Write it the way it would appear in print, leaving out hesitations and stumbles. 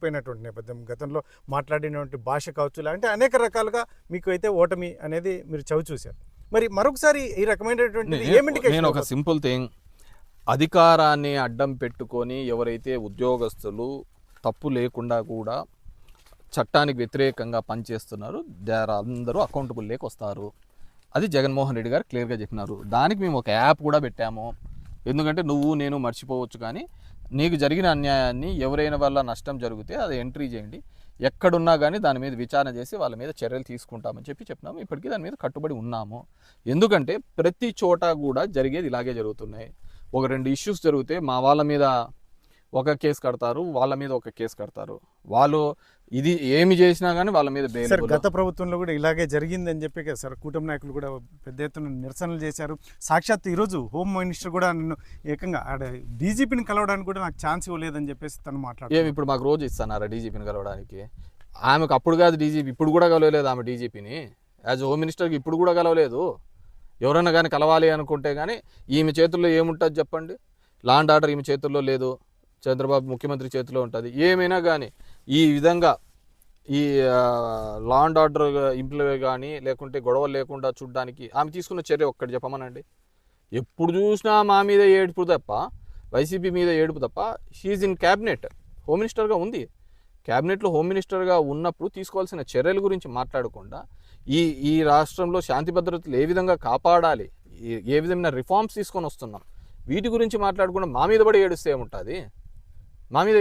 పోయినటువంటి నేపథ్యం, గతంలో మాట్లాడినటువంటి భాష కావచ్చు, అంటే అనేక రకాలుగా మీకు అయితే ఓటమి అనేది మీరు చవి చూశారు. మరి మరొకసారి ఈ రకమైనటువంటి నేను ఒక సింపుల్ థింగ్, అధికారాన్ని అడ్డం పెట్టుకొని ఎవరైతే ఉద్యోగస్తులు తప్పు లేకుండా కూడా చట్టానికి వ్యతిరేకంగా పనిచేస్తున్నారు, అందరూ అకౌంటబుల్ లేక వస్తారు. అది జగన్మోహన్ రెడ్డి గారు క్లియర్గా చెప్పినారు. దానికి మేము ఒక యాప్ కూడా పెట్టాము. ఎందుకంటే నువ్వు నేను మర్చిపోవచ్చు, కానీ నీకు జరిగిన అన్యాయాన్ని ఎవరైనా వల్ల నష్టం జరిగితే అది ఎంట్రీ చేయండి, ఎక్కడున్నా కానీ దాని మీద విచారణ చేసి వాళ్ళ మీద చర్యలు తీసుకుంటామని చెప్పినాము. ఇప్పటికీ దాని మీద కట్టుబడి ఉన్నాము. ఎందుకంటే ప్రతి చోట కూడా జరిగేది ఇలాగే జరుగుతున్నాయి. ఒక 2 ఇష్యూస్ జరిగితే మా వాళ్ళ మీద ఒక కేసు కడతారు, వాళ్ళ మీద ఒక కేసు కడతారు. వాళ్ళు ఇది ఏమి చేసినా కానీ వాళ్ళ మీద సార్ గత ప్రభుత్వంలో కూడా ఇలాగే జరిగిందని చెప్పి కదా సార్ కూటమి నాయకులు కూడా పెద్ద ఎత్తున నిరసనలు చేశారు. సాక్షాత్ ఈరోజు హోమ్ మినిస్టర్ కూడా నన్ను ఏకంగా డీజీపీని కలవడానికి కూడా నాకు ఛాన్స్ ఇవ్వలేదని చెప్పేసి తను మాట్లాడారు. ఇప్పుడు మాకు రోజు ఇస్తున్నారా డీజీపీని కలవడానికి? ఆమెకు అప్పుడు కాదు డీజీపీ, ఇప్పుడు కూడా కలవలేదు ఆమె డీజీపీని. యాజ్ హోమ్ మినిస్టర్కి ఇప్పుడు కూడా కలవలేదు. ఎవరైనా కానీ కలవాలి అనుకుంటే కానీ ఈమె చేతుల్లో ఏముంటుంది చెప్పండి? లా అండ్ ఆర్డర్ ఈమె చేతుల్లో లేదు, చంద్రబాబు ముఖ్యమంత్రి చేతిలో ఉంటుంది. ఏమైనా కానీ ఈ విధంగా ఈ లా అండ్ ఆర్డర్ ఇంప్లిమెంట్ కానీ లేకుంటే గొడవలు లేకుండా చూడడానికి ఆమె తీసుకున్న చర్య ఒక్కటి చెప్పమనండి. ఎప్పుడు చూసినా మా మీద ఏడుపు తప్ప, వైసీపీ మీద ఏడుపు తప్ప. షీఈ్ ఇన్ క్యాబినెట్, హోమ్ మినిస్టర్గా ఉంది. క్యాబినెట్లో హోమ్ మినిస్టర్గా ఉన్నప్పుడు తీసుకోవాల్సిన చర్యల గురించి మాట్లాడకుండా ఈ రాష్ట్రంలో శాంతి భద్రతలు ఏ విధంగా కాపాడాలి, ఏ విధమైన రిఫార్మ్స్ తీసుకొని వస్తున్నాం, వీటి గురించి మాట్లాడకుండా మా మీద పడి ఏడుస్తే ఏముంటుంది? మా మీద